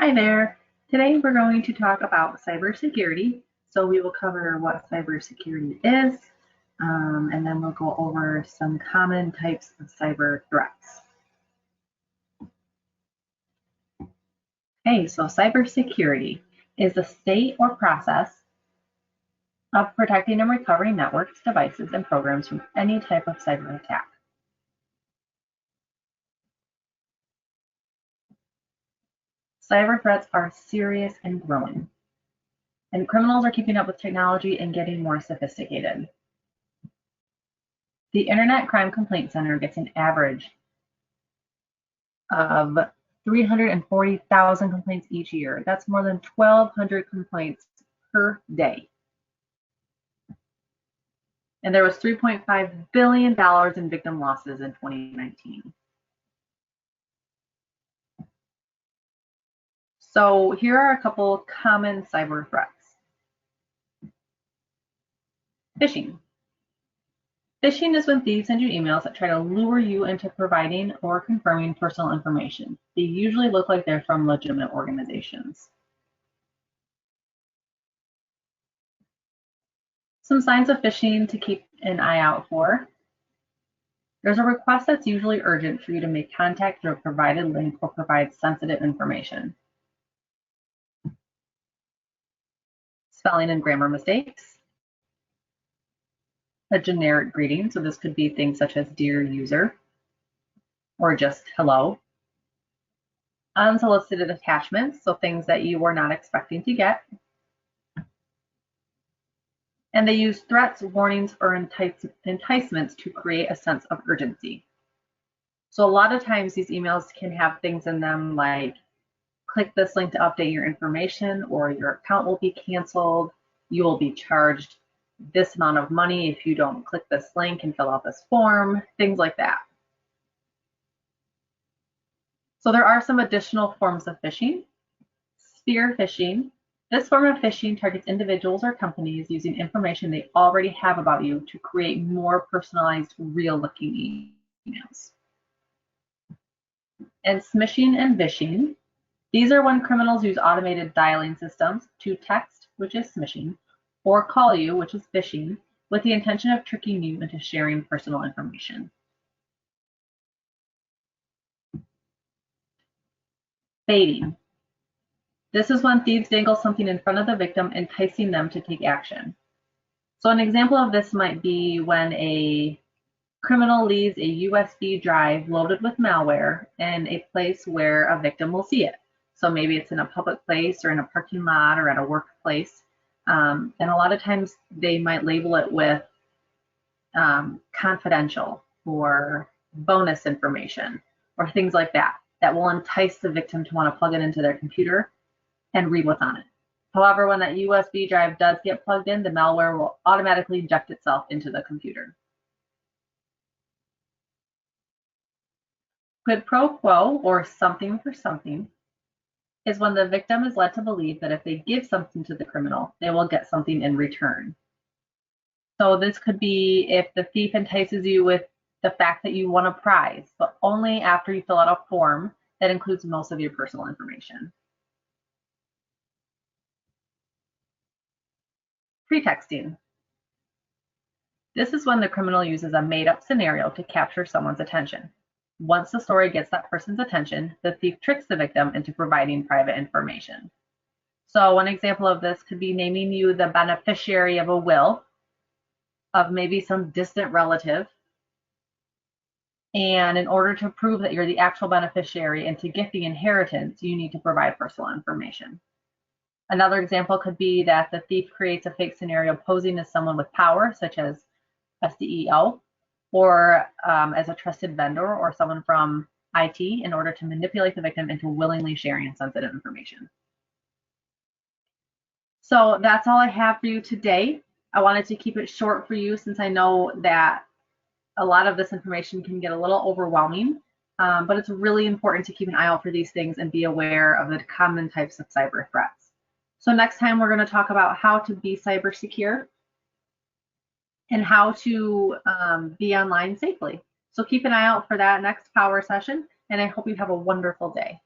Hi there. Today we're going to talk about cybersecurity. So we will cover what cybersecurity is, and then we'll go over some common types of cyber threats. Okay, so cybersecurity is the state or process of protecting and recovering networks, devices, and programs from any type of cyber attack. Cyber threats are serious and growing, and criminals are keeping up with technology and getting more sophisticated. The Internet Crime Complaint Center gets an average of 340,000 complaints each year. That's more than 1,200 complaints per day. And there was $3.5 billion in victim losses in 2019. So here are a couple common cyber threats. Phishing. Phishing is when thieves send you emails that try to lure you into providing or confirming personal information. They usually look like they're from legitimate organizations. Some signs of phishing to keep an eye out for. There's a request that's usually urgent for you to make contact through a provided link or provide sensitive information. Spelling and grammar mistakes. A generic greeting, so this could be things such as dear user or just hello. Unsolicited attachments, so things that you were not expecting to get. And they use threats, warnings, or enticements to create a sense of urgency. So a lot of times these emails can have things in them like, click this link to update your information, or your account will be canceled. You will be charged this amount of money if you don't click this link and fill out this form, things like that. So there are some additional forms of phishing. Spear phishing. This form of phishing targets individuals or companies using information they already have about you to create more personalized, real-looking emails. And smishing and vishing. These are when criminals use automated dialing systems to text, which is smishing, or call you, which is phishing, with the intention of tricking you into sharing personal information. Baiting. This is when thieves dangle something in front of the victim, enticing them to take action. So an example of this might be when a criminal leaves a USB drive loaded with malware in a place where a victim will see it. So maybe it's in a public place or in a parking lot or at a workplace. And a lot of times they might label it with confidential or bonus information or things like that, that will entice the victim to want to plug it into their computer and read what's on it. However, when that USB drive does get plugged in, the malware will automatically inject itself into the computer. Quid pro quo, or something for something, is when the victim is led to believe that if they give something to the criminal, they will get something in return. So this could be if the thief entices you with the fact that you won a prize, but only after you fill out a form that includes most of your personal information. Pretexting. This is when the criminal uses a made-up scenario to capture someone's attention. Once the story gets that person's attention, the thief tricks the victim into providing private information. So one example of this could be naming you the beneficiary of a will of maybe some distant relative. And in order to prove that you're the actual beneficiary and to get the inheritance, you need to provide personal information. Another example could be that the thief creates a fake scenario posing as someone with power, such as a CEO, or as a trusted vendor or someone from IT, in order to manipulate the victim into willingly sharing sensitive information. So that's all I have for you today. I wanted to keep it short for you since I know that a lot of this information can get a little overwhelming, but it's really important to keep an eye out for these things and be aware of the common types of cyber threats. So next time we're going to talk about how to be cyber secure and how to be online safely. So keep an eye out for that next power session, and I hope you have a wonderful day.